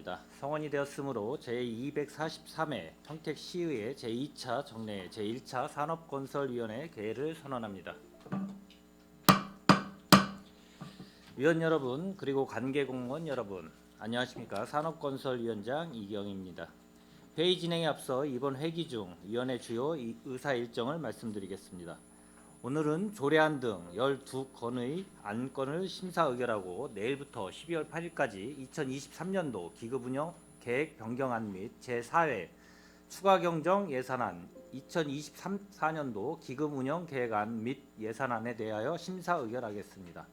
성원입니다. 성원이 되었으므로 제243회 평택시의회 제2차 정례 제1차 산업건설위원회 개회를 선언합니다. 위원 여러분 그리고 관계공무원 여러분 안녕하십니까. 산업건설위원장 이경입니다. 회의 진행에 앞서 이번 회기 중 위원회 주요 의사일정을 말씀드리겠습니다. 오늘은 조례안 등 12건의 안건을 심사 의결하고 내일부터 12월 8일까지 2023년도 기금운영 계획 변경안 및 제4회 추가 경정 예산안 2023-4년도 기금운영 계획안 및 예산안에 대하여 심사 의결하겠습니다.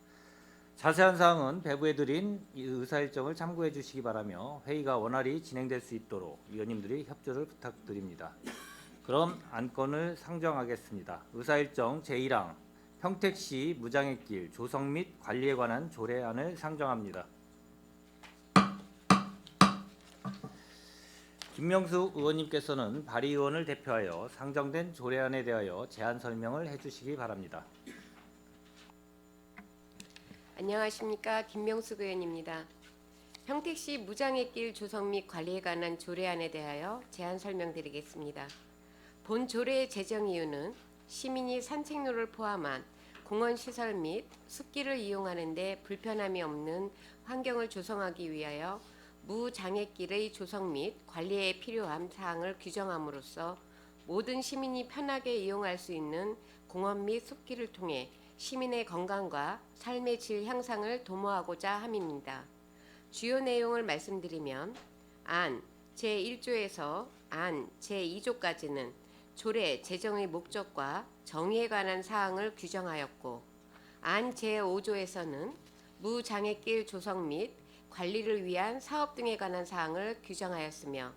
자세한 사항은 배부해 드린 의사일정을 참고해 주시기 바라며 회의가 원활히 진행될 수 있도록 위원님들이 협조를 부탁드립니다. 그럼 안건을 상정하겠습니다. 의사일정 제1항 평택시 무장의길 조성 및 관리에 관한 조례안을 상정합니다. 김명수 의원님께서는 발의의원을 대표하여 상정된 조례안에 대하여 제안 설명을 해주시기 바랍니다. 안녕하십니까. 김명숙 의원입니다. 평택시 무장의길 조성 및 관리에 관한 조례안에 대하여 제안 설명드리겠습니다. 본 조례의 제정 이유는 시민이 산책로를 포함한 공원시설 및 숲길을 이용하는 데 불편함이 없는 환경을 조성하기 위하여 무장애길의 조성 및 관리에 필요한 사항을 규정함으로써 모든 시민이 편하게 이용할 수 있는 공원 및 숲길을 통해 시민의 건강과 삶의 질 향상을 도모하고자 함입니다. 주요 내용을 말씀드리면 안 제1조에서 안 제2조까지는 조례 제정의 목적과 정의에 관한 사항을 규정하였고 안 제5조에서는 무장애길 조성 및 관리를 위한 사업 등에 관한 사항을 규정하였으며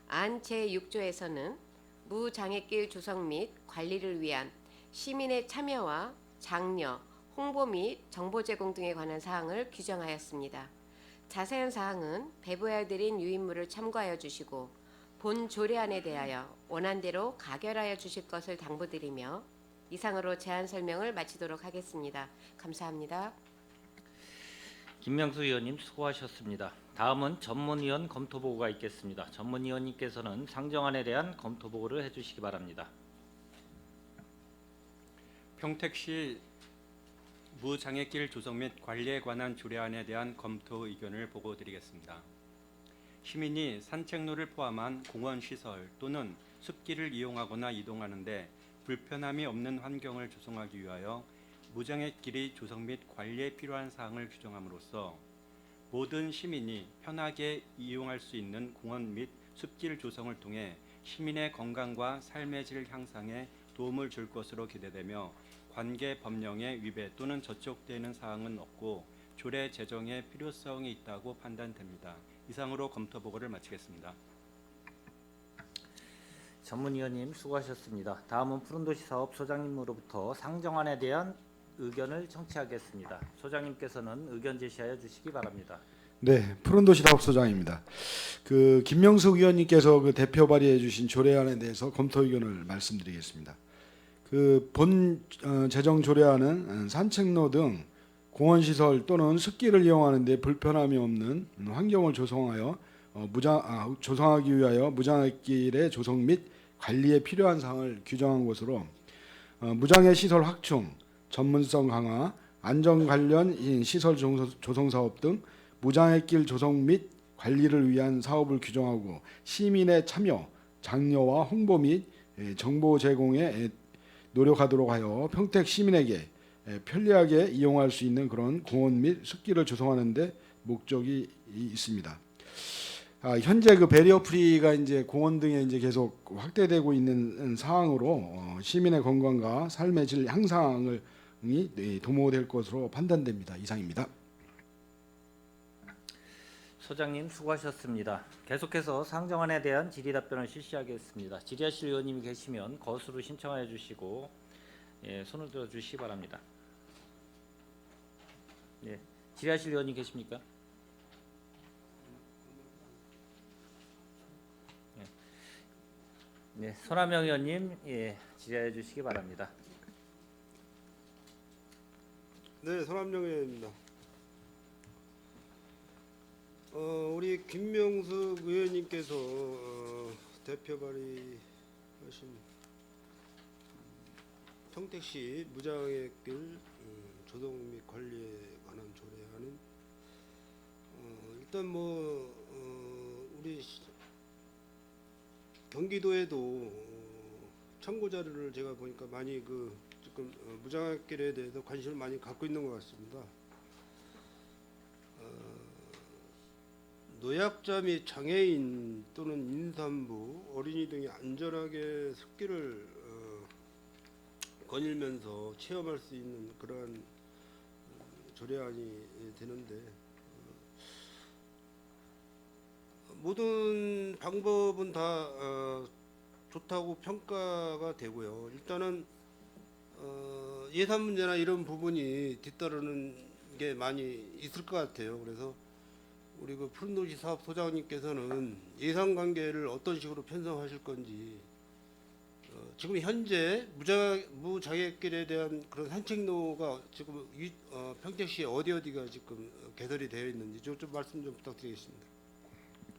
안 제6조에서는 무장애길 조성 및 관리를 위한 시민의 참여와 장려, 홍보 및 정보 제공 등에 관한 사항을 규정하였습니다. 자세한 사항은 배부해드린 유인물을 참고하여 주시고 본 조례안에 대하여 원안대로 가결하여 주실 것을 당부드리며 이상으로 제안 설명을 마치도록 하겠습니다. 감사합니다. 김명수 의원님 수고하셨습니다. 다음은 전문위원 검토보고가 있겠습니다. 전문위원님께서는 상정안에 대한 검토보고를 해주시기 바랍니다. 평택시 무장애길 조성 및 관리에 관한 조례안에 대한 검토 의견을 보고드리겠습니다. 시민이 산책로를 포함한 공원시설 또는 숲길을 이용하거나 이동하는데 불편함이 없는 환경을 조성하기 위하여 무장애길의 조성 및 관리에 필요한 사항을 규정함으로써 모든 시민이 편하게 이용할 수 있는 공원 및 숲길 조성을 통해 시민의 건강과 삶의 질 향상에 도움을 줄 것으로 기대되며 관계 법령에 위배 또는 저촉되는 사항은 없고 조례 제정의 필요성이 있다고 판단됩니다. 이상으로 검토 보고를 마치겠습니다. 전문위원님 수고하셨습니다. 다음은 푸른도시 사업 소장님으로부터 상정안에 대한 의견을 청취하겠습니다. 소장님께서는 의견 제시하여 주시기 바랍니다. 네, 푸른도시 사업소장입니다. 김명숙 의원님께서 대표 발의해 주신 조례안에 대해서 검토 의견을 말씀드리겠습니다. 본 제정 조례안은 산책로 등 공원시설 또는 숲길을 이용하는 데 불편함이 없는 환경을 조성하여 조성하기 위하여 무장애길의 조성 및 관리에 필요한 사항을 규정한 것으로 무장애 시설 확충, 전문성 강화, 안전 관련 시설 조성 사업 등 무장애길 조성 및 관리를 위한 사업을 규정하고 시민의 참여, 장려와 홍보 및 정보 제공에 노력하도록 하여 평택 시민에게 편리하게 이용할 수 있는 그런 공원 및 숲길을 조성하는 데 목적이 있습니다. 현재 배리어 프리가 이제 공원 등에 이제 계속 확대되고 있는 상황으로 시민의 건강과 삶의 질 향상을 도모될 것으로 판단됩니다. 이상입니다. 소장님 수고하셨습니다. 계속해서 상정안에 대한 질의 답변을 실시하겠습니다. 질의하실 의원님이 계시면 거수로 신청하여 주시고 손을 들어 주시기 바랍니다. 질의하실 의원님 계십니까? 손하명 의원님 질의해 주시기 바랍니다. 네, 손함영 의원입니다. 우리 김명숙 의원님께서 대표 발의하신 평택시 무장의 길 조성 및 관리에 관한 조례안은 일단 우리 경기도에도 참고 자료를 제가 보니까 많이 지금 무장의 길에 대해서 관심을 많이 갖고 있는 것 같습니다. 노약자 및 장애인 또는 임산부, 어린이 등이 안전하게 숲길을 거닐면서 체험할 수 있는 그러한 조례안이 되는데 모든 방법은 다 좋다고 평가가 되고요. 일단은 예산 문제나 이런 부분이 뒤따르는 게 많이 있을 것 같아요. 그래서 우리 푸른도시 사업 소장님께서는 예산 관계를 어떤 식으로 편성하실 건지 지금 현재 무장애길에 대한 그런 산책로가 지금 평택시에 어디가 지금 개설이 되어 있는지 좀 말씀 좀 부탁드리겠습니다.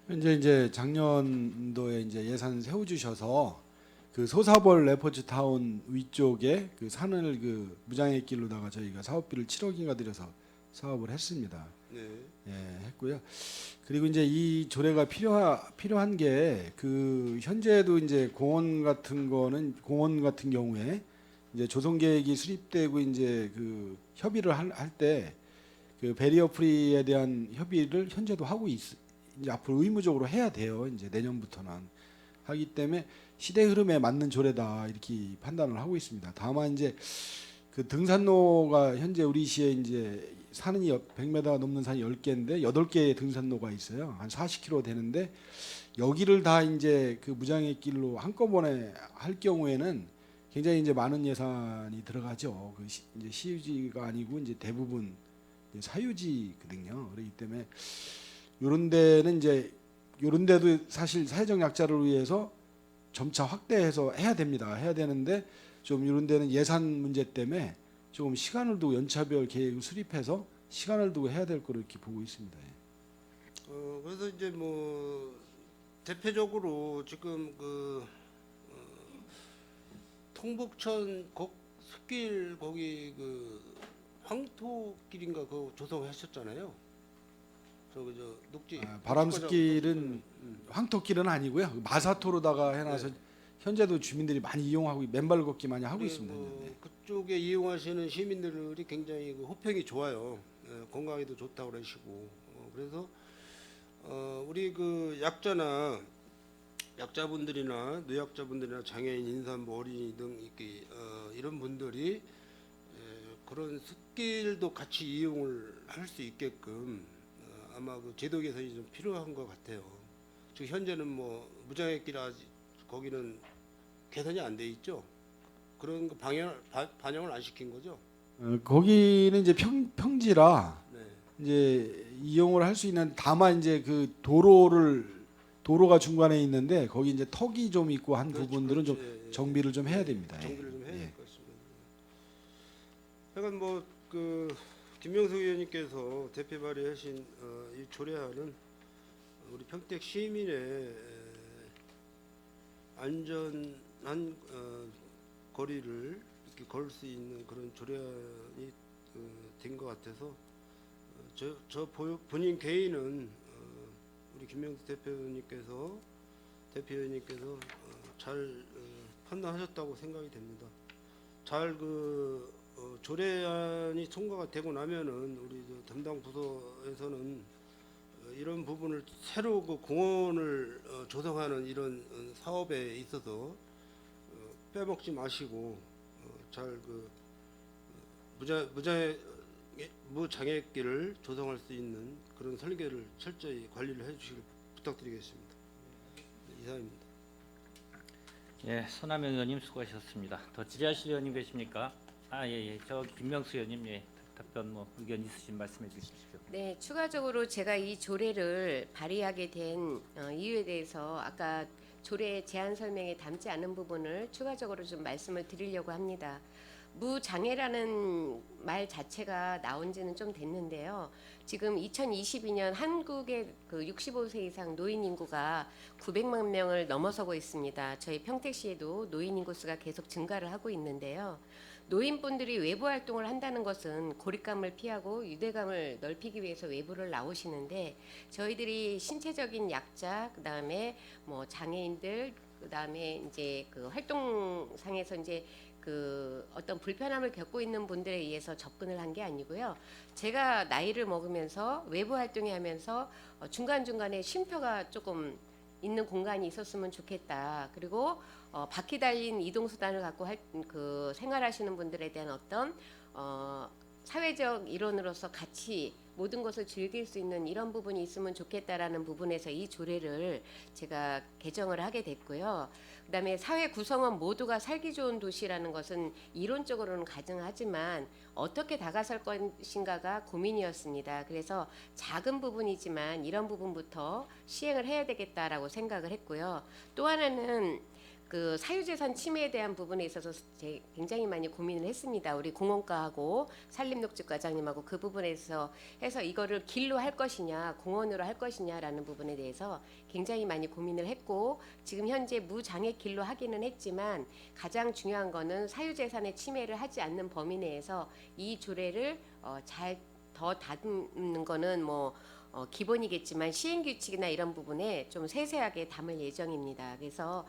현재 이제 작년도에 이제 예산 세워주셔서 그 소사벌 레포츠 타운 위쪽에 그 산을 무장의 길로다가 저희가 사업비를 7억인가 들여서 사업을 했습니다. 네. 예, 했고요. 그리고 이제 이 조례가 필요한 게 현재도 이제 공원 같은 경우에 이제 조성 계획이 수립되고 이제 협의를 할 때 베리어 프리에 대한 협의를 현재도 하고 이제 앞으로 의무적으로 해야 돼요. 이제 내년부터는 하기 때문에 시대 흐름에 맞는 조례다 이렇게 판단을 하고 있습니다. 다만 이제 등산로가 현재 우리 시에 이제 산이 100m 넘는 산이 10개인데 8개의 등산로가 있어요. 한 40km 되는데 여기를 다 이제 무장의 길로 한꺼번에 할 경우에는 굉장히 이제 많은 예산이 들어가죠. 이제 시유지가 아니고 이제 대부분 이제 사유지거든요. 그렇기 때문에 요런 데도 사실 사회적 약자를 위해서 점차 확대해서 해야 됩니다. 해야 되는데 좀 이런 데는 예산 문제 때문에 조금 시간을 두고 연차별 계획을 수립해서 시간을 두고 해야 될 거로 이렇게 보고 있습니다. 그래서 이제 대표적으로 지금 통북천 숲길 거기 황토길인가 조성하셨잖아요. 저 녹지 바람숲길은 황토길은 아니고요. 마사토로다가 해놔서 네. 현재도 주민들이 많이 이용하고 맨발 걷기 많이 하고 있습니다. 네. 그쪽에 이용하시는 시민들이 굉장히 호평이 좋아요. 건강에도 좋다고 그러시고 그래서 우리 약자분들이나 노약자분들이나 장애인, 임산부, 어린이 등 이런 분들이 그런 숲길도 같이 이용을 할 수 있게끔 아마 제도 개선이 좀 필요한 것 같아요. 지금 현재는 무장의 길 거기는 개선이 안 돼 있죠. 그런 거 반영을 안 시킨 거죠. 거기는 이제 평지라 네. 이제 이용을 할 수 있는 다만 이제 도로가 중간에 있는데 거기 이제 턱이 좀 있고 한 그렇죠, 부분들은 그렇죠. 좀 예, 정비를 좀 해야 됩니다. 정비를 좀 해야 예. 될 것 같습니다. 하여간 김명숙 의원님께서 대표 발의하신 이 조례안은 우리 평택 시민의 안전한 거리를 이렇게 걸 수 있는 그런 조례안이 된 것 같아서 본인 개인은 우리 김명숙 대표님께서 잘 판단하셨다고 생각이 됩니다. 잘 조례안이 통과가 되고 나면은 우리 담당 부서에서는 이런 부분을 새로 공원을 조성하는 이런 사업에 있어서 빼먹지 마시고 잘 무장애길을 조성할 수 있는 그런 설계를 철저히 관리를 해주시길 부탁드리겠습니다. 이상입니다. 예, 손하명 의원님 수고하셨습니다. 더 질의하실 의원님 계십니까? 예. 저 김명수 의원님 답변 의견 있으신 말씀해 주십시오. 네, 추가적으로 제가 이 조례를 발의하게 된 이유에 대해서 아까 조례 제안 설명에 담지 않은 부분을 추가적으로 좀 말씀을 드리려고 합니다. 무장애라는 말 자체가 나온 지는 좀 됐는데요. 지금 2022년 한국의 그 65세 이상 노인 인구가 900만 명을 넘어서고 있습니다. 저희 평택시에도 노인 인구 수가 계속 증가를 하고 있는데요. 노인분들이 외부 활동을 한다는 것은 고립감을 피하고 유대감을 넓히기 위해서 외부를 나오시는데, 저희들이 신체적인 약자, 그다음에 뭐 장애인들, 그다음에 이제 그 활동상에서 이제 그 어떤 불편함을 겪고 있는 분들에 의해서 접근을 한 게 아니고요. 제가 나이를 먹으면서 외부 활동을 하면서 중간중간에 쉼표가 조금 있는 공간이 있었으면 좋겠다. 그리고 바퀴 달린 이동 수단을 갖고 그 생활하시는 분들에 대한 어떤 사회적 일원으로서 같이 모든 것을 즐길 수 있는 이런 부분이 있으면 좋겠다라는 부분에서 이 조례를 제가 개정을 하게 됐고요. 그다음에 사회 구성원 모두가 살기 좋은 도시라는 것은 이론적으로는 가능하지만 어떻게 다가설 것인가가 고민이었습니다. 그래서 작은 부분이지만 이런 부분부터 시행을 해야 되겠다라고 생각을 했고요. 또 하나는 그 사유재산 침해에 대한 부분에 있어서 굉장히 많이 고민을 했습니다. 우리 공원과하고 산림녹지과장님하고 그 부분에서 해서 이거를 길로 할 것이냐 공원으로 할 것이냐라는 부분에 대해서 굉장히 많이 고민을 했고, 지금 현재 무장애 길로 하기는 했지만 가장 중요한 거는 사유재산의 침해를 하지 않는 범위 내에서 이 조례를 잘 더 다듬는 거는 뭐 기본이겠지만 시행규칙이나 이런 부분에 좀 세세하게 담을 예정입니다. 그래서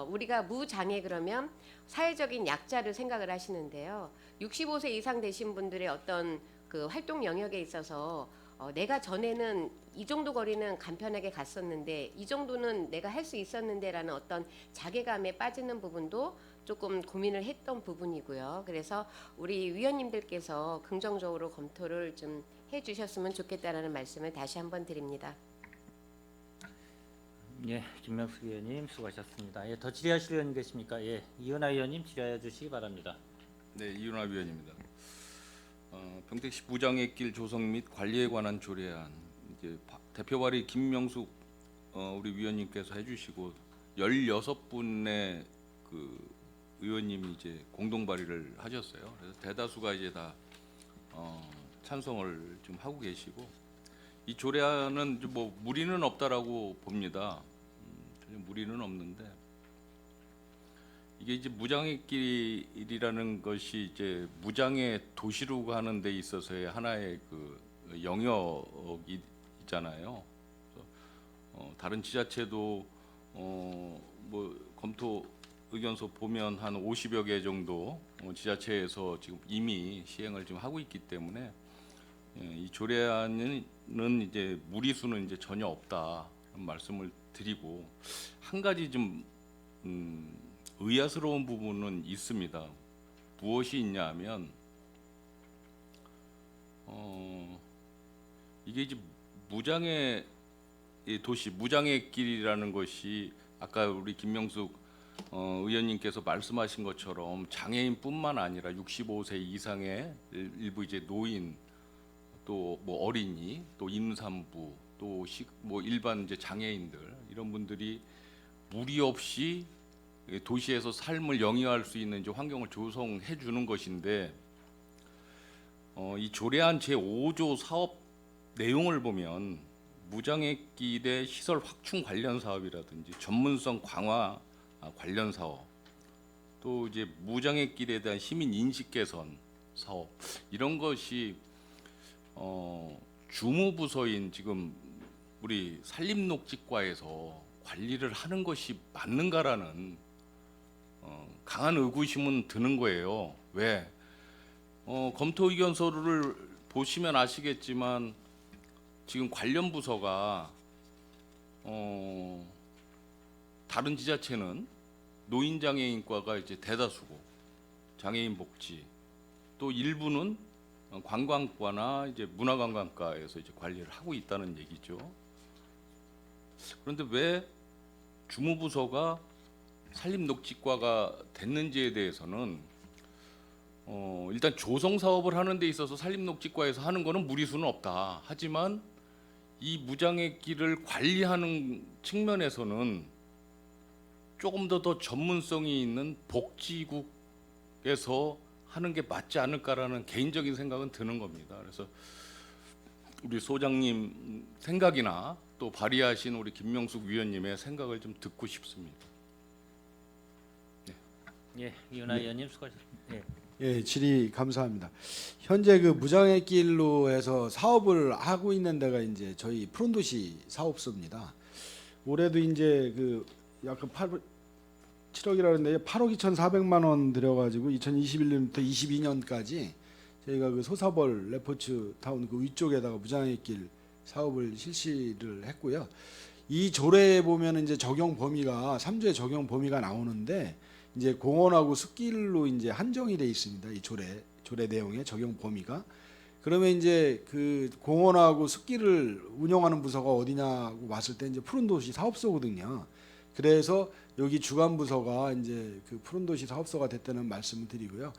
우리가 무장애 그러면 사회적인 약자를 생각을 하시는데요. 65세 이상 되신 분들의 어떤 그 활동 영역에 있어서 내가 전에는 이 정도 거리는 간편하게 갔었는데 이 정도는 내가 할 수 있었는데라는 어떤 자괴감에 빠지는 부분도 조금 고민을 했던 부분이고요. 그래서 우리 위원님들께서 긍정적으로 검토를 좀 해주셨으면 좋겠다라는 말씀을 다시 한번 드립니다. 예, 김명숙 의원님 수고하셨습니다. 예, 더 질의하실 의원님 계십니까? 예, 이은하 의원님 질의해 주시기 바랍니다. 네, 이윤하 위원입니다. 평택시 무장애길 조성 및 관리에 관한 조례안 이제 대표 발의 김명숙 우리 위원님께서 해주시고 16분의 그 의원님이 이제 공동 발의를 하셨어요. 그래서 대다수가 이제 다 찬성을 좀 하고 계시고 이 조례안은 뭐 무리는 없다라고 봅니다. 전혀 무리는 없는데 이게 이제 무장애길이라는 것이 이제 무장애 도시로 가는 데 있어서의 하나의 그 영역이 있잖아요. 그래서 다른 지자체도 뭐 검토 의견서 보면 한 50여 개 정도 지자체에서 지금 이미 시행을 좀 하고 있기 때문에 이 조례안은 이제 무리수는 이제 전혀 없다 말씀을 드리고, 한 가지 좀 의아스러운 부분은 있습니다. 무엇이 있냐면 이게 이제 무장애 도시 무장애길이라는 것이 아까 우리 김명숙 의원님께서 말씀하신 것처럼 장애인뿐만 아니라 65세 이상의 일부 이제 노인, 또 뭐 어린이, 또 임산부, 또 뭐 일반 이제 장애인들 이런 분들이 무리 없이 도시에서 삶을 영위할 수 있는 이제 환경을 조성해 주는 것인데, 이 조례안 제5조 사업 내용을 보면 무장애길의 시설 확충 관련 사업이라든지 전문성 강화 관련 사업, 또 이제 무장애길에 대한 시민 인식 개선 사업, 이런 것이 주무부서인 지금 우리 산림녹지과에서 관리를 하는 것이 맞는가라는 강한 의구심은 드는 거예요. 왜? 검토 의견서를 보시면 아시겠지만 지금 관련 부서가 다른 지자체는 노인장애인과가 이제 대다수고 장애인 복지, 또 일부는 관광과나 이제 문화관광과에서 이제 관리를 하고 있다는 얘기죠. 그런데 왜 주무부서가 산림녹지과가 됐는지에 대해서는 일단 조성 사업을 하는 데 있어서 산림녹지과에서 하는 거는 무리수는 없다. 하지만 이 무장애길을 관리하는 측면에서는 조금 더 전문성이 있는 복지국에서 하는 게 맞지 않을까라는 개인적인 생각은 드는 겁니다. 그래서 우리 소장님 생각이나 또 발의하신 우리 김명숙 위원님의 생각을 좀 듣고 싶습니다. 예, 이은하 의원님 수고하셨습니다. 예. 예, 질의 감사합니다. 현재 그 무장의 길로 해서 사업을 하고 있는 데가 이제 저희 푸른도시 사업소입니다. 올해도 이제 그 약간 7억이라는데 8억 2,400만 원 들여가지고 2021년부터 22년까지 저희가 그 소사벌 레포츠 타운 그 위쪽에다가 무장의 길 사업을 실시를 했고요. 이 조례에 보면 이제 적용 범위가 3조의 적용 범위가 나오는데 이제 공원하고 숲길로 이제 한정이 돼 있습니다. 이 조례 내용의 적용 범위가. 그러면 이제 그 공원하고 숲길을 운영하는 부서가 어디냐고 봤을 때 이제 푸른도시 사업소거든요. 그래서 여기 주관 부서가 이제 그 푸른도시 사업소가 됐다는 말씀을 드리고요.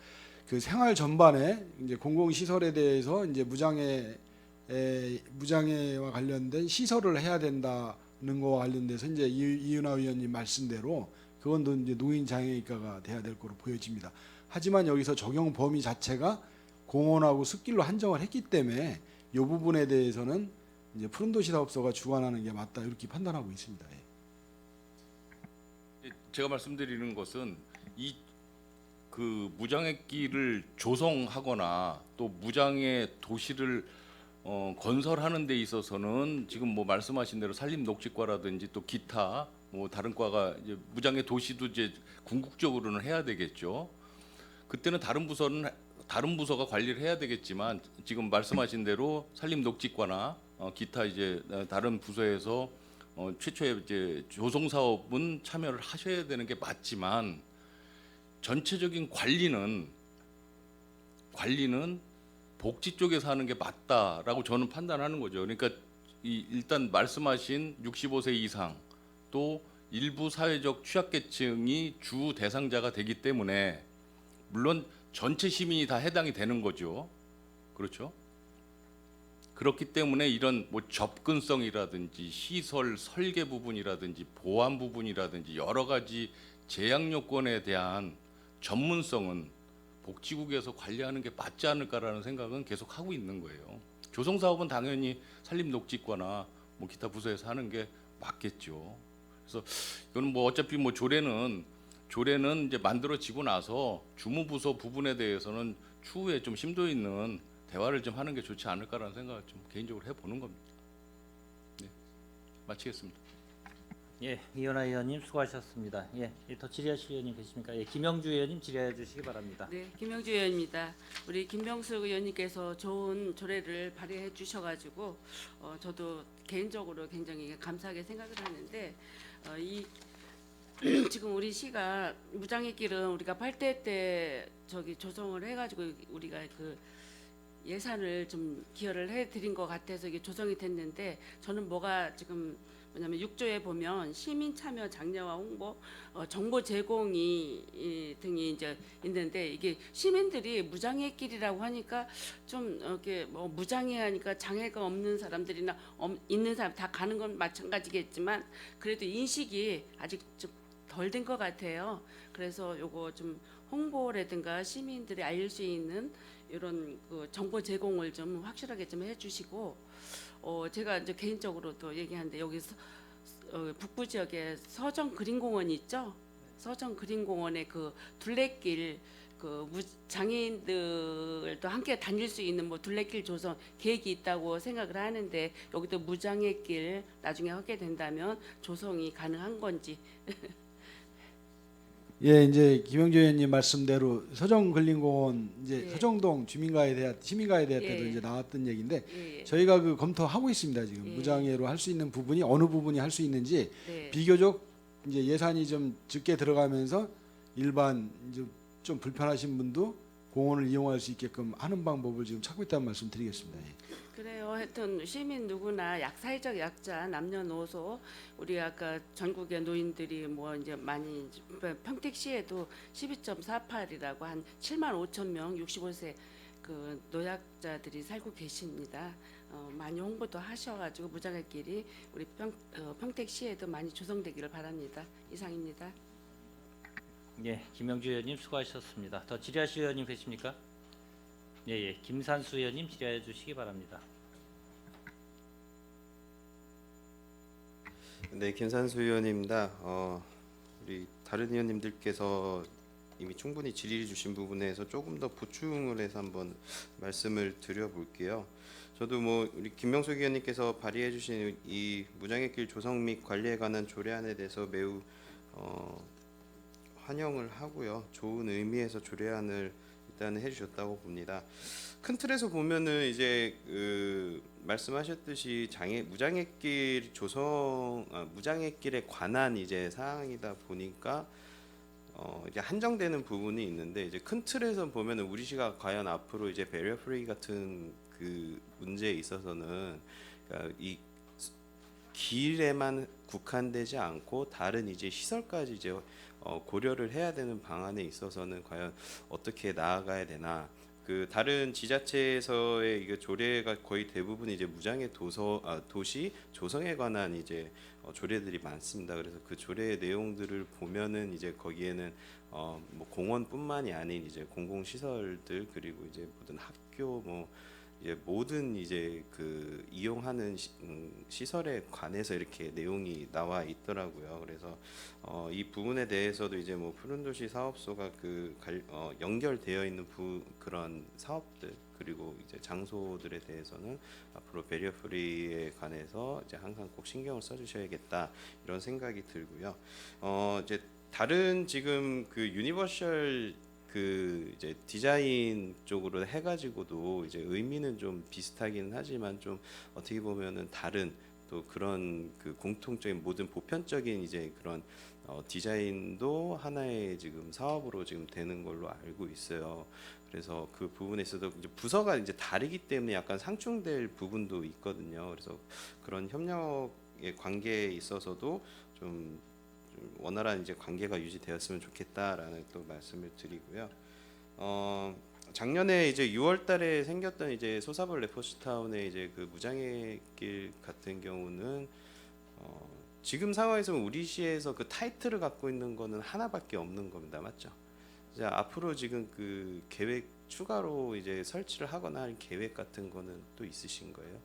그 생활 전반에 이제 공공시설에 대해서 이제 무장애와 관련된 시설을 해야 된다는 거와 관련돼서 이제 이은하 의원님 말씀대로 그건 또 이제 노인 장애인과가 돼야 될 거로 보여집니다. 하지만 여기서 적용 범위 자체가 공원하고 숲길로 한정을 했기 때문에 이 부분에 대해서는 이제 푸른도시 사업소가 주관하는 게 맞다 이렇게 판단하고 있습니다. 예. 제가 말씀드리는 것은 이 그 무장의 길을 조성하거나 또 무장의 도시를 건설하는 데 있어서는 지금 뭐 말씀하신 대로 산림녹지과라든지 또 기타 뭐 다른 과가 이제 무장의 도시도 이제 궁극적으로는 해야 되겠죠. 그때는 다른 부서가 관리를 해야 되겠지만 지금 말씀하신 대로 산림녹지과나 기타 이제 다른 부서에서 최초의 이제 조성 사업은 참여를 하셔야 되는 게 맞지만 전체적인 관리는 복지 쪽에서 하는 게 맞다라고 저는 판단하는 거죠. 그러니까 일단 말씀하신 65세 이상 또 일부 사회적 취약계층이 주 대상자가 되기 때문에 물론 전체 시민이 다 해당이 되는 거죠. 그렇죠? 그렇기 때문에 이런 뭐 접근성이라든지 시설 설계 부분이라든지 보안 부분이라든지 여러 가지 제약 요건에 대한 전문성은 복지국에서 관리하는 게 맞지 않을까라는 생각은 계속 하고 있는 거예요. 조성 사업은 당연히 산림녹지과나 뭐 기타 부서에서 하는 게 맞겠죠. 그래서 이거는 뭐 어차피 뭐 조례는 이제 만들어지고 나서 주무부서 부분에 대해서는 추후에 좀 심도 있는 대화를 좀 하는 게 좋지 않을까라는 생각을 좀 개인적으로 해보는 겁니다. 네, 마치겠습니다. 예, 이은하 의원님 수고하셨습니다. 예, 더 질의하실 의원님 계십니까? 예, 김영주 의원님 질의해 주시기 바랍니다. 네, 김영주 의원입니다. 우리 김명숙 의원님께서 좋은 조례를 발의해 주셔가지고 저도 개인적으로 굉장히 감사하게 생각을 하는데 이 지금 우리 시가 무장의 길은 우리가 8대 때 저기 조성을 해가지고 우리가 그 예산을 좀 기여를 해드린 것 같아서 이게 조성이 됐는데 저는 뭐가 지금 뭐냐면 6조에 보면 시민 참여 장려와 홍보, 정보 제공이 등이 이제 있는데 이게 시민들이 무장애 길이라고 하니까 좀 이렇게 뭐 무장애 하니까 장애가 없는 사람들이나 있는 사람 다 가는 건 마찬가지겠지만 그래도 인식이 아직 좀 덜 된 것 같아요. 그래서 요거 좀 홍보라든가 시민들이 알릴 수 있는 이런 그 정보 제공을 좀 확실하게 좀 해주시고. 제가 이제 개인적으로 또 얘기하는데 여기서 북부 지역에 서정 그린공원이 있죠. 서정 그린공원의 그 둘레길 그 장애인들도 함께 다닐 수 있는 뭐 둘레길 조성 계획이 있다고 생각을 하는데 여기도 무장애길 나중에 하게 된다면 조성이 가능한 건지. 예, 이제 김영주 의원님 말씀대로 서정근린공원 이제 예. 서정동 시민가에 대해 때도 예. 이제 나왔던 얘기인데 예, 저희가 그 검토하고 있습니다. 지금 예. 무장애로 할 수 있는 부분이 어느 부분이 할 수 있는지 네. 비교적 이제 예산이 좀 적게 들어가면서 일반 이제 좀 불편하신 분도 공원을 이용할 수 있게끔 하는 방법을 지금 찾고 있다는 말씀 드리겠습니다. 예. 그래요. 하여튼 시민 누구나 사회적 약자 남녀노소 우리 아까 전국의 노인들이 뭐 이제 많이 평택시에도 12.48이라고 한 7만 5천 명 65세 그 노약자들이 살고 계십니다. 많이 홍보도 하셔가지고 무장애길이 우리 평택시에도 많이 조성되기를 바랍니다. 이상입니다. 예, 김영주 의원님 수고하셨습니다. 더 질의하실 의원님 계십니까? 예, 김산수 의원님 질의해 주시기 바랍니다. 네, 김산수 의원입니다. 우리 다른 의원님들께서 이미 충분히 질의해 주신 부분에서 조금 더 보충을 해서 한번 말씀을 드려볼게요. 저도 뭐 우리 김명숙 의원님께서 발의해 주신 이 무장의 길 조성 및 관리에 관한 조례안에 대해서 매우 환영을 하고요. 좋은 의미에서 조례안을 일단 해주셨다고 봅니다. 큰 틀에서 보면은 이제 말씀하셨듯이 무장의 길 조성, 무장의 길에 관한 이제 사항이다 보니까 이제 한정되는 부분이 있는데 이제 큰 틀에서 보면은 우리 시가 과연 앞으로 이제 배리어 프리 같은 그 문제에 있어서는 그러니까 이 길에만 국한되지 않고 다른 이제 시설까지 이제 고려를 해야 되는 방안에 있어서는 과연 어떻게 나아가야 되나. 그 다른 지자체에서의 이게 조례가 거의 대부분 이제 무장의 도시 조성에 관한 이제 조례들이 많습니다. 그래서 그 조례의 내용들을 보면은 이제 거기에는 뭐 공원뿐만이 아닌 이제 공공시설들 그리고 이제 모든 학교 뭐 이제 모든 이제 그 이용하는 시설에 관해서 이렇게 내용이 나와 있더라고요. 그래서 이 부분에 대해서도 이제 뭐 푸른도시 사업소가 연결되어 있는 그런 사업들 그리고 이제 장소들에 대해서는 앞으로 배리어 프리에 관해서 이제 항상 꼭 신경을 써주셔야겠다 이런 생각이 들고요. 이제 다른 지금 그 유니버셜 그 이제 디자인 쪽으로 해가지고도 이제 의미는 좀 비슷하긴 하지만 좀 어떻게 보면은 다른 또 그런 그 공통적인 모든 보편적인 이제 그런 디자인도 하나의 지금 사업으로 지금 되는 걸로 알고 있어요. 그래서 그 부분에 있어서 이제 부서가 이제 다르기 때문에 약간 상충될 부분도 있거든요. 그래서 그런 협력의 관계에 있어서도 좀 원활한 이제 관계가 유지되었으면 좋겠다라는 또 말씀을 드리고요. 작년에 이제 6월달에 생겼던 이제 소사벌 레포츠타운의 이제 그 무장의 길 같은 경우는 지금 상황에서 우리 시에서 그 타이틀을 갖고 있는 거는 하나밖에 없는 겁니다, 맞죠? 이제 앞으로 지금 그 계획 추가로 이제 설치를 하거나 할 계획 같은 거는 또 있으신 거예요?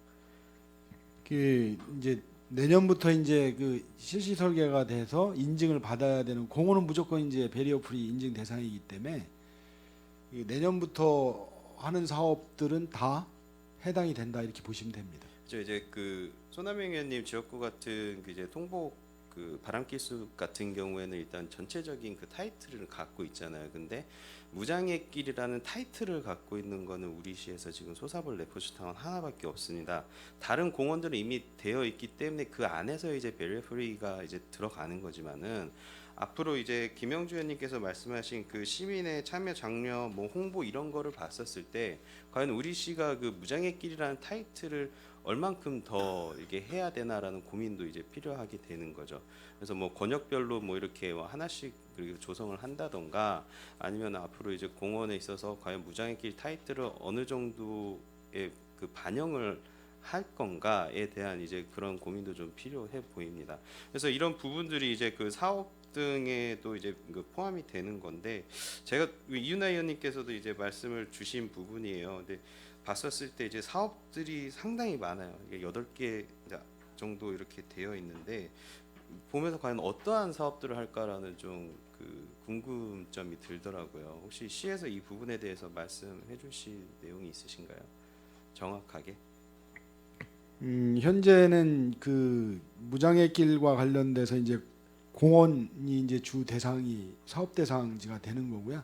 그 이제 내년부터 이제 그 실시 설계가 돼서 인증을 받아야 되는 공원은 무조건 이제 배리어 프리 인증 대상이기 때문에 이 내년부터 하는 사업들은 다 해당이 된다 이렇게 보시면 됩니다. 저 이제 그 소남영 의원님 지역구 같은 그 이제 통복 그 바람길숲 같은 경우에는 일단 전체적인 그 타이틀을 갖고 있잖아요. 근데 무장의 길이라는 타이틀을 갖고 있는 거는 우리 시에서 지금 소사벌 레포츠타운 하나밖에 없습니다. 다른 공원들은 이미 되어 있기 때문에 그 안에서 이제 배리어 프리가 이제 들어가는 거지만은 앞으로 이제 김영주 의원님께서 말씀하신 그 시민의 참여 장려 뭐 홍보 이런 거를 봤었을 때 과연 우리 시가 그 무장의 길이라는 타이틀을 얼만큼 더 이게 해야 되나라는 고민도 이제 필요하게 되는 거죠. 그래서 뭐 권역별로 뭐 이렇게 하나씩 그리고 조성을 한다던가 아니면 앞으로 이제 공원에 있어서 과연 무장의 길 타이틀을 어느 정도의 그 반영을 할 건가에 대한 이제 그런 고민도 좀 필요해 보입니다. 그래서 이런 부분들이 이제 그 사업 등에도 이제 그 포함이 되는 건데 제가 이윤아 의원님께서도 이제 말씀을 주신 부분이에요. 근데 봤었을 때 이제 사업들이 상당히 많아요. 이게 8개 정도 이렇게 되어 있는데 보면서 과연 어떠한 사업들을 할까라는 좀 그 궁금점이 들더라고요. 혹시 시에서 이 부분에 대해서 말씀해 주실 내용이 있으신가요? 정확하게? 현재는 그 무장의 길과 관련돼서 이제 공원이 이제 주 대상이 사업 대상지가 되는 거고요.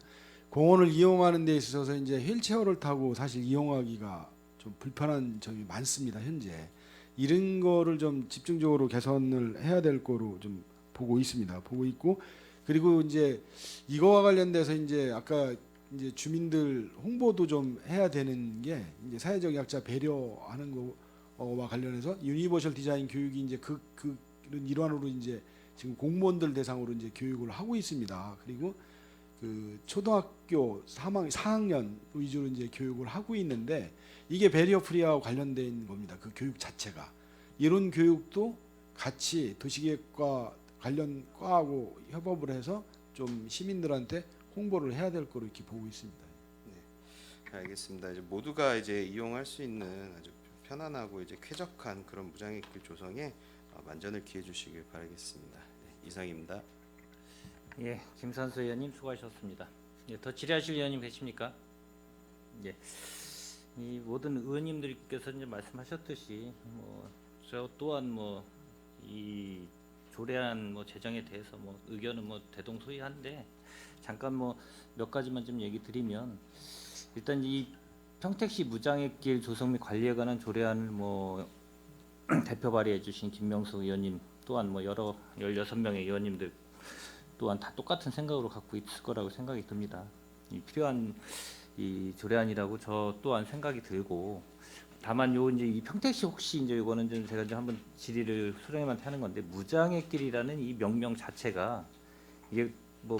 공원을 이용하는 데 있어서 이제 휠체어를 타고 사실 이용하기가 좀 불편한 점이 많습니다. 현재 이런 거를 좀 집중적으로 개선을 해야 될 거로 좀 보고 있습니다. 보고 있고 그리고 이제 이거와 관련돼서 이제 아까 이제 주민들 홍보도 좀 해야 되는 게 이제 사회적 약자 배려하는 거와 관련해서 유니버셜 디자인 교육이 이제 그 일환으로 이제 지금 공무원들 대상으로 이제 교육을 하고 있습니다. 그리고 그 초등학교 4학년 위주로 이제 교육을 하고 있는데 이게 배리어 프리와 관련된 겁니다. 그 교육 자체가 이런 교육도 같이 도시계획과 관련 과하고 협업을 해서 좀 시민들한테 홍보를 해야 될 거로 이렇게 보고 있습니다. 알겠습니다. 이제 모두가 이제 이용할 수 있는 아주 편안하고 이제 쾌적한 그런 무장애길 조성에 만전을 기해 주시길 바라겠습니다. 네, 이상입니다. 예, 김선수 의원님 수고하셨습니다. 예, 더 질의하실 의원님 계십니까? 예, 이 모든 의원님들께서 이제 말씀하셨듯이 저 또한 이 조례안 제정에 대해서 의견은 대동소이한데 잠깐 몇 가지만 좀 얘기 드리면 일단 이 평택시 무장애길 조성 및 관리에 관한 조례안을 대표 발의해 주신 김명수 의원님 또한 여러 16명의 의원님들 또한 다 똑같은 생각으로 갖고 있을 거라고 생각이 듭니다. 이 필요한 이 조례안이라고 저 또한 생각이 들고 다만 이제 이 평택시 혹시 이제 이거는 좀 제가 좀 한번 질의를 수령님한테 하는 건데 무장애길이라는 이 명명 자체가 이게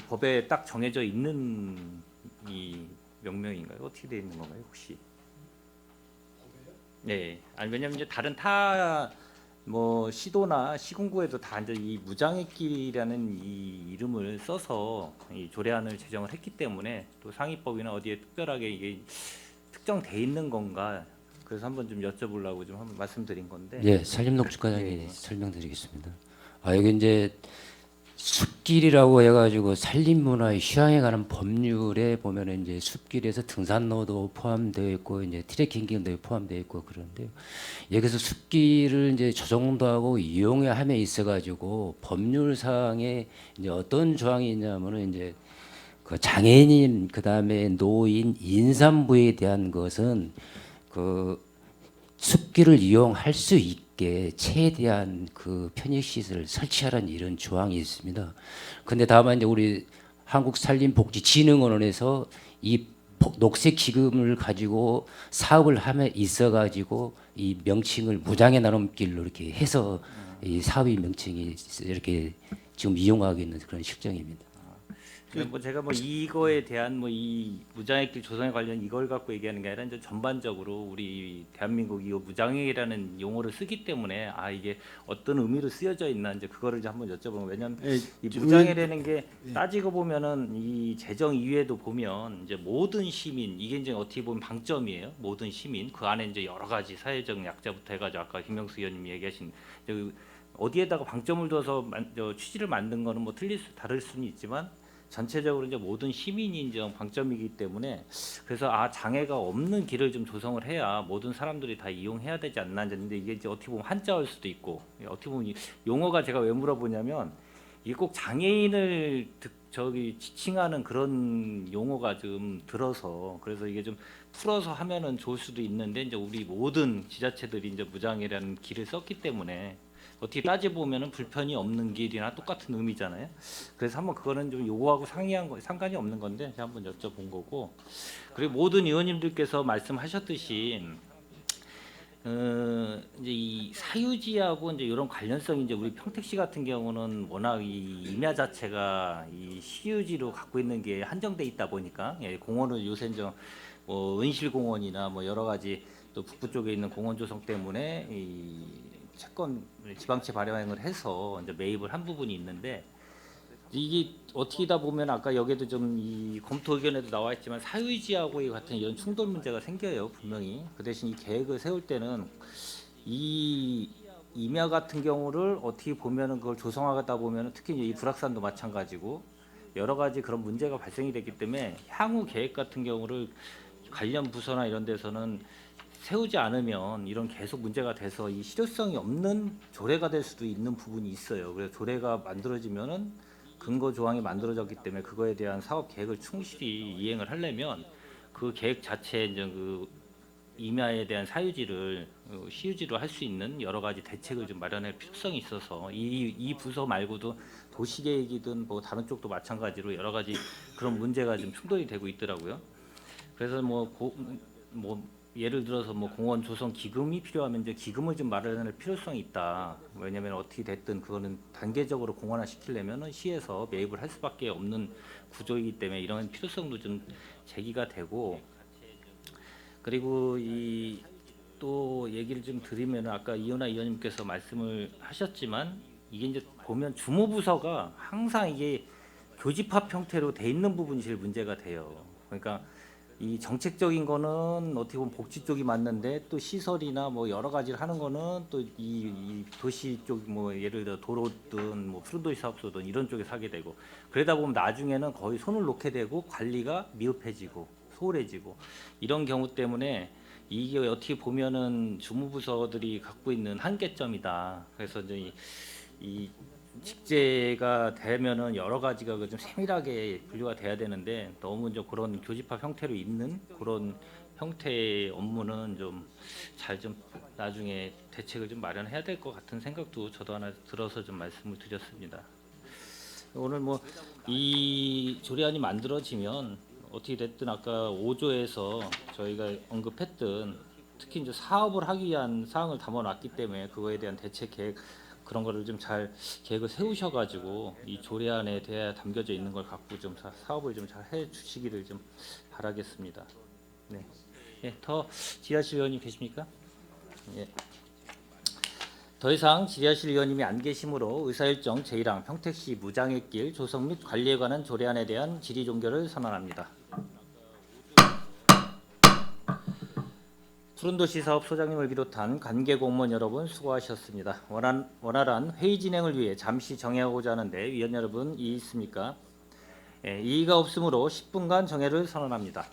법에 딱 정해져 있는 이 명명인가요? 어떻게 되어 있는 건가요, 혹시? 네, 아니 왜냐면 이제 다른 시도나 시군구에도 다 이제 이 무장애길이라는 이 이름을 써서 이 조례안을 제정을 했기 때문에 또 상위법이나 어디에 특별하게 이게 특정돼 있는 건가? 그래서 한번 좀 여쭤보려고 좀 한번 말씀드린 건데. 예, 산림농축과장이 예. 설명드리겠습니다. 여기 이제 숲길이라고 해가지고 산림문화의 휴양에 관한 법률에 보면은 이제 숲길에서 등산로도 포함되어 있고 이제 트레킹길도 포함되어 있고 그런데요. 여기서 숲길을 이제 조정도 하고 이용함에 있어가지고 법률상에 이제 어떤 조항이 있냐면은 이제 그 장애인 그다음에 노인 임산부에 대한 것은 그 숲길을 이용할 수 있게 최대한 그 편익 시설을 설치하라는 이런 조항이 있습니다. 근데 다만 이제 우리 한국산림복지진흥원에서 이 녹색 기금을 가지고 사업을 함에 있어 가지고 이 명칭을 무장애 나눔길로 이렇게 해서 이 사업의 명칭이 이렇게 지금 이용하고 있는 그런 실정입니다. 제가 이거에 대한 이 무장애길 조성에 관련 이걸 갖고 얘기하는 게 아니라 이제 전반적으로 우리 대한민국 이 무장애라는 용어를 쓰기 때문에 이게 어떤 의미로 쓰여져 있나 이제 그거를 이제 한번 여쭤보면 왜냐하면 이 무장애라는 게 따지고 보면은 이 제정 이후에도 보면 이제 모든 시민 이게 이제 어떻게 보면 방점이에요. 모든 시민 그 안에 이제 여러 가지 사회적 약자부터 해가지고 아까 김명수 의원님이 얘기하신 어디에다가 방점을 둬서 취지를 만든 거는 다를 수는 있지만. 전체적으로 이제 모든 시민이 이제 방점이기 때문에 그래서 장애가 없는 길을 좀 조성을 해야 모든 사람들이 다 이용해야 되지 않나 했는데 이게 이제 어떻게 보면 한자어일 수도 있고 어떻게 보면 이 용어가 제가 왜 물어보냐면 이게 꼭 장애인을 지칭하는 그런 용어가 좀 들어서 그래서 이게 좀 풀어서 하면은 좋을 수도 있는데 이제 우리 모든 지자체들이 이제 무장애라는 길을 썼기 때문에 어떻게 따져보면은 불편이 없는 길이나 똑같은 의미잖아요. 그래서 한번 그거는 좀 요거하고 상관이 없는 건데 제가 한번 여쭤본 거고 그리고 모든 의원님들께서 말씀하셨듯이 이제 이 사유지하고 이제 이런 관련성이 이제 우리 평택시 같은 경우는 워낙 이 임야 자체가 이 시유지로 갖고 있는 게 한정돼 있다 보니까 공원을 요새 이제 은실공원이나 여러 가지 또 북부 쪽에 있는 공원 조성 때문에 이 채권 지방채 발행을 해서 이제 매입을 한 부분이 있는데 이게 어떻게다 보면 아까 여기도 좀 이 검토 의견에도 나와 있지만 사유지하고 같은 이런 충돌 문제가 생겨요 분명히. 그 대신 이 계획을 세울 때는 이 임야 같은 경우를 어떻게 보면은 그걸 조성하다 보면은 특히 이제 이 불악산도 마찬가지고 여러 가지 그런 문제가 발생이 됐기 때문에 향후 계획 같은 경우를 관련 부서나 이런 데서는 세우지 않으면 이런 계속 문제가 돼서 이 실효성이 없는 조례가 될 수도 있는 부분이 있어요. 그래서 조례가 만들어지면은 근거 조항이 만들어졌기 때문에 그거에 대한 사업 계획을 충실히 이행을 하려면 그 계획 자체에 이제 그 임야에 대한 사유지를 시유지로 할 수 있는 여러 가지 대책을 좀 마련할 필요성이 있어서 이 부서 말고도 도시계획이든 다른 쪽도 마찬가지로 여러 가지 그런 문제가 좀 충돌이 되고 있더라고요. 그래서 예를 들어서 공원 조성 기금이 필요하면 이제 기금을 좀 마련할 필요성이 있다. 왜냐하면 어떻게 됐든 그거는 단계적으로 공원화 시키려면은 시에서 매입을 할 수밖에 없는 구조이기 때문에 이런 필요성도 좀 제기가 되고 그리고 또 얘기를 좀 드리면 아까 이현아 의원님께서 말씀을 하셨지만 이게 이제 보면 주무부서가 항상 이게 교집합 형태로 돼 있는 부분이 제일 문제가 돼요. 그러니까 이 정책적인 거는 어떻게 보면 복지 쪽이 맞는데 또 시설이나 뭐 여러 가지를 하는 거는 또 이 도시 쪽 뭐 예를 들어 도로든 뭐 푸른도시 사업소든 이런 쪽에 사게 되고 그러다 보면 나중에는 거의 손을 놓게 되고 관리가 미흡해지고 소홀해지고 이런 경우 때문에 이게 어떻게 보면은 주무부서들이 갖고 있는 한계점이다. 그래서 이제 이 직제가 되면은 여러 가지가 그 좀 세밀하게 분류가 돼야 되는데 너무 이제 그런 교집합 형태로 있는 그런 형태의 업무는 좀 잘 좀 나중에 대책을 좀 마련해야 될 것 같은 생각도 저도 하나 들어서 좀 말씀을 드렸습니다. 오늘 뭐 이 조례안이 만들어지면 어떻게 됐든 아까 5조에서 저희가 언급했던 특히 이제 사업을 하기 위한 사항을 담아놨기 때문에 그거에 대한 대책 계획 그런 거를 좀 잘 계획을 세우셔가지고 이 조례안에 대해 담겨져 있는 걸 갖고 좀 사업을 좀 잘 해주시기를 좀 바라겠습니다. 네, 예, 더 지하실 의원님 계십니까? 예. 더 이상 지하실 의원님이 안 계시므로 의사일정 제1항 평택시 무장의 길 조성 및 관리에 관한 조례안에 대한 질의 종결을 선언합니다. 푸른도시 사업 소장님을 비롯한 관계 공무원 여러분 수고하셨습니다. 원활한 회의 진행을 위해 잠시 정회하고자 하는데 위원 여러분 이의 있습니까? 예, 이의가 없으므로 10분간 정회를 선언합니다.